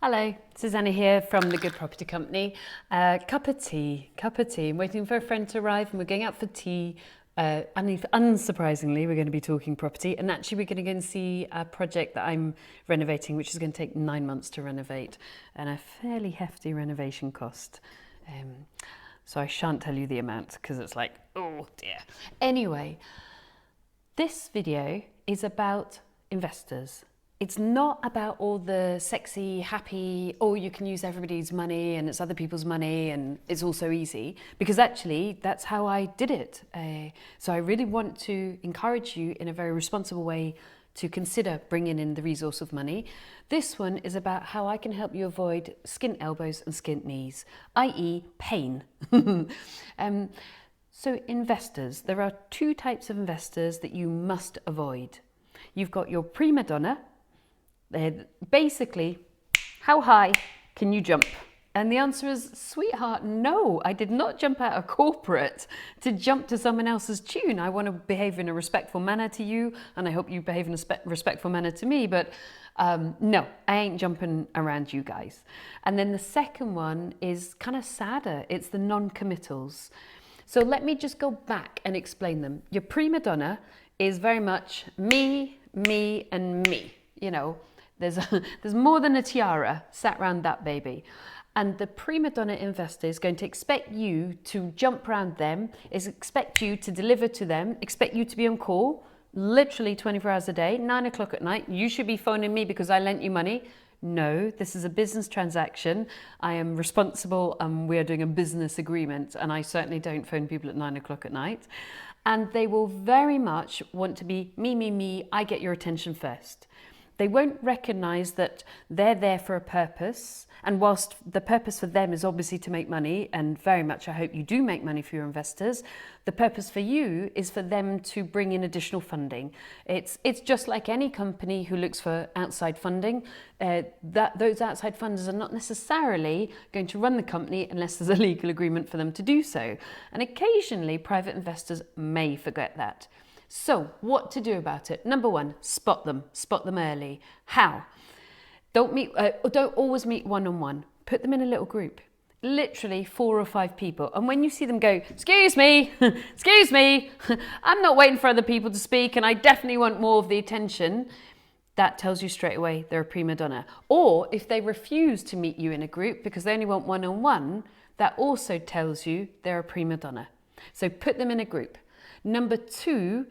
Hello, Susannah here from the Good Property Company. Cup of tea. I'm waiting for a friend to arrive and we're going out for tea. And unsurprisingly, we're going to be talking property, and actually we're going to go and see a project that I'm renovating, which is going to take 9 months to renovate, and a fairly hefty renovation cost. So I shan't tell you the amount because it's like, oh dear. Anyway, this video is about investors. It's not about all the sexy, happy, oh, you can use everybody's money and it's other people's money and it's all so easy, because actually that's how I did it. So I really want to encourage you in a very responsible way to consider bringing in the resource of money. This one is about how I can help you avoid skint elbows and skint knees, i.e. pain. So investors, there are two types of investors that you must avoid. You've got your prima donna. Basically, how high can you jump? And the answer is, sweetheart, no, I did not jump out of corporate to jump to someone else's tune. I want to behave in a respectful manner to you, and I hope you behave in a respectful manner to me, but no, I ain't jumping around you guys. And then the second one is kind of sadder. It's the non-committals. So let me just go back and explain them. Your prima donna is very much me, and me, you know. There's more than a tiara sat around that baby. And the prima donna investor is going to expect you to jump around them, expect you to deliver to them, expect you to be on call, literally 24 hours a day, 9 o'clock at night. You should be phoning me because I lent you money. No, this is a business transaction. I am responsible and we are doing a business agreement, and I certainly don't phone people at 9 o'clock at night. And they will very much want to be me, I get your attention first. They won't recognise that they're there for a purpose, and whilst the purpose for them is obviously to make money, and very much I hope you do make money for your investors, the purpose for you is for them to bring in additional funding. It's just like any company who looks for outside funding, those outside funders are not necessarily going to run the company unless there's a legal agreement for them to do so. And occasionally private investors may forget that. So what to do about it? Number one, spot them early. How? Don't always meet one-on-one. Put them in a little group, literally 4 or 5 people. And when you see them go, excuse me, I'm not waiting for other people to speak and I definitely want more of the attention, that tells you straight away they're a prima donna. Or if they refuse to meet you in a group because they only want one-on-one, that also tells you they're a prima donna. So put them in a group. Number 2,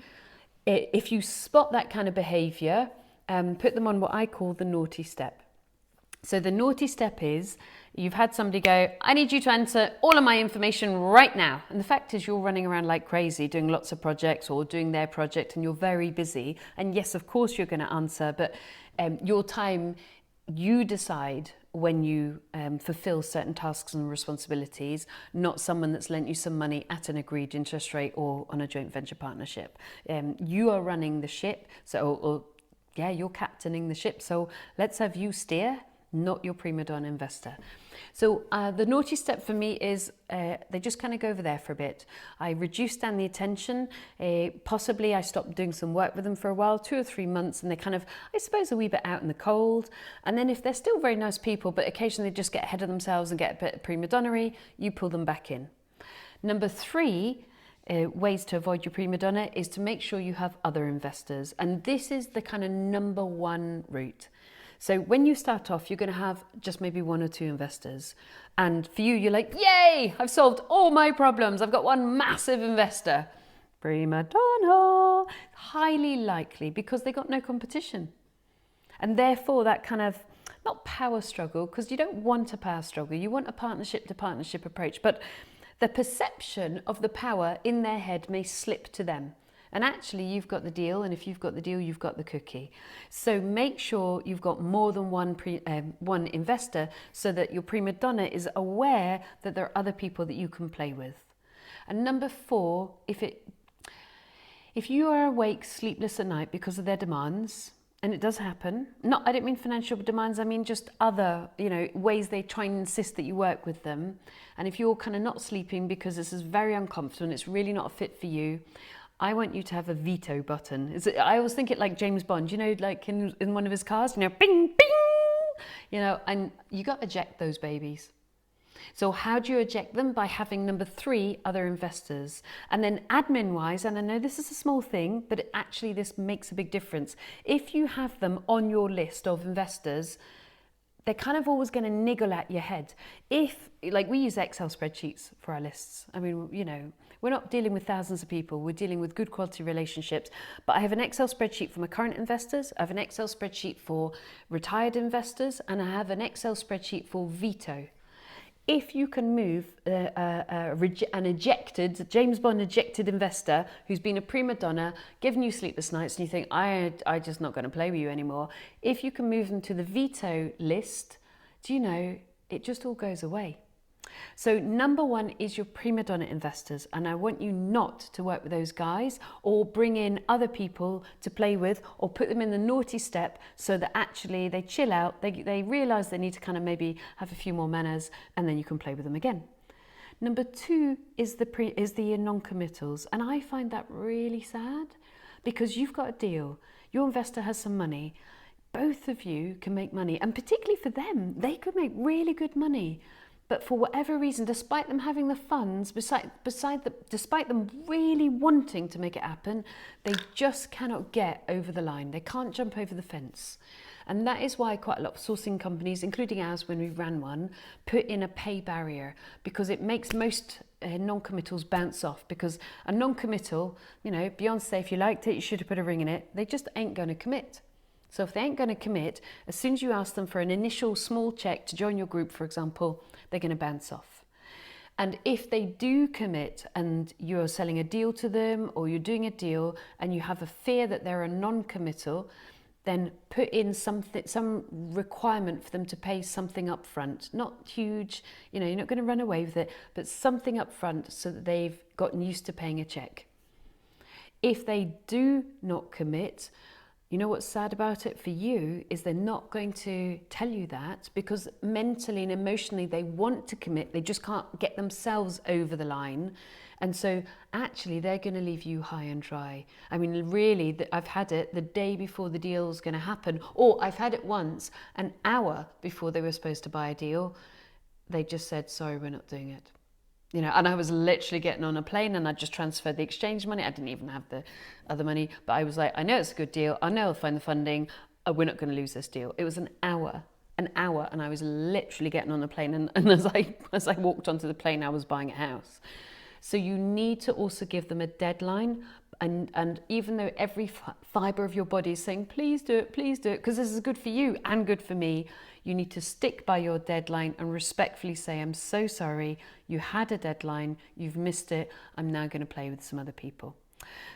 if you spot that kind of behaviour, put them on what I call the naughty step. So the naughty step is, you've had somebody go, I need you to answer all of my information right now. And the fact is you're running around like crazy doing lots of projects or doing their project and you're very busy. And yes, of course you're going to answer, but your time, you decide when you fulfill certain tasks and responsibilities, not someone that's lent you some money at an agreed interest rate or on a joint venture partnership. You are running the ship, you're captaining the ship, so let's have you steer, not your prima donna investor. So the naughty step for me is they just kind of go over there for a bit. I reduce down the attention. Possibly I stop doing some work with them for a while, 2 or 3 months, and they kind of, I suppose, a wee bit out in the cold. And then if they're still very nice people, but occasionally they just get ahead of themselves and get a bit prima donnery, you pull them back in. Number 3, ways to avoid your prima donna is to make sure you have other investors. And this is the kind of number 1 route. So when you start off, you're going to have just maybe 1 or 2 investors. And for you, you're like, yay, I've solved all my problems. I've got one massive investor. Prima donna. Highly likely because they got no competition. And therefore that kind of, not power struggle, because you don't want a power struggle. You want a partnership to partnership approach. But the perception of the power in their head may slip to them. And actually you've got the deal, and if you've got the deal, you've got the cookie. So make sure you've got more than one investor so that your prima donna is aware that there are other people that you can play with. And number 4, if you are awake sleepless at night because of their demands, and it does happen, I don't mean financial demands, I mean just other, ways they try and insist that you work with them. And if you're kind of not sleeping because this is very uncomfortable and it's really not a fit for you, I want you to have a veto button. I always think it like James Bond, like in one of his cars, bing, bing. and you got to eject those babies. So how do you eject them? By having number 3, other investors. And then admin wise, and I know this is a small thing, but actually this makes a big difference. If you have them on your list of investors, they're kind of always going to niggle at your head. If, like, we use Excel spreadsheets for our lists. I mean, we're not dealing with thousands of people. We're dealing with good quality relationships. But I have an Excel spreadsheet for my current investors. I have an Excel spreadsheet for retired investors. And I have an Excel spreadsheet for veto. If you can move an ejected, James Bond ejected investor who's been a prima donna, given you sleepless nights, and you think, I'm just not going to play with you anymore. If you can move them to the veto list, do you know, it just all goes away. So number 1 is your prima donna investors, and I want you not to work with those guys or bring in other people to play with or put them in the naughty step so that actually they chill out, they realise they need to kind of maybe have a few more manners, and then you can play with them again. Number 2 is the non-committals, and I find that really sad because you've got a deal, your investor has some money, both of you can make money, and particularly for them, they could make really good money. But for whatever reason, despite them having the funds, despite them really wanting to make it happen, they just cannot get over the line. They can't jump over the fence. And that is why quite a lot of sourcing companies, including ours when we ran one, put in a pay barrier, because it makes most non-committals bounce off. Because a non-committal, Beyonce, if you liked it, you should have put a ring in it. They just ain't going to commit. So if they ain't going to commit, as soon as you ask them for an initial small check to join your group, for example, they're going to bounce off. And if they do commit and you're selling a deal to them or you're doing a deal and you have a fear that they're a non-committal, then put in some requirement for them to pay something up front. Not huge, you're not going to run away with it, but something up front so that they've gotten used to paying a check. If they do not commit, you know what's sad about it for you is they're not going to tell you that because mentally and emotionally they want to commit, they just can't get themselves over the line. And so actually they're going to leave you high and dry. I mean, really, I've had it the day before the deal's going to happen, or I've had it once, an hour before they were supposed to buy a deal. They just said, sorry, we're not doing it. And I was literally getting on a plane and I just transferred the exchange money. I didn't even have the other money, but I was like, I know it's a good deal. I know I'll find the funding. We're not going to lose this deal. It was an hour, and I was literally getting on a plane. And as I walked onto the plane, I was buying a house. So you need to also give them a deadline. And even though every fiber of your body is saying, please do it, because this is good for you and good for me, you need to stick by your deadline and respectfully say, I'm so sorry, you had a deadline, you've missed it, I'm now going to play with some other people.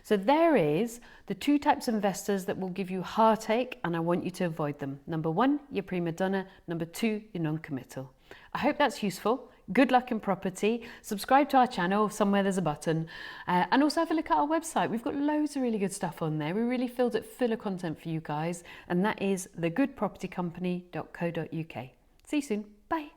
So there is the 2 types of investors that will give you heartache, and I want you to avoid them. Number 1, your prima donna. Number 2, your non-committal. I hope that's useful. Good luck in property. Subscribe to our channel, somewhere there's a button. And also have a look at our website. We've got loads of really good stuff on there. We really filled it full of content for you guys. And that is thegoodpropertycompany.co.uk. See you soon. Bye.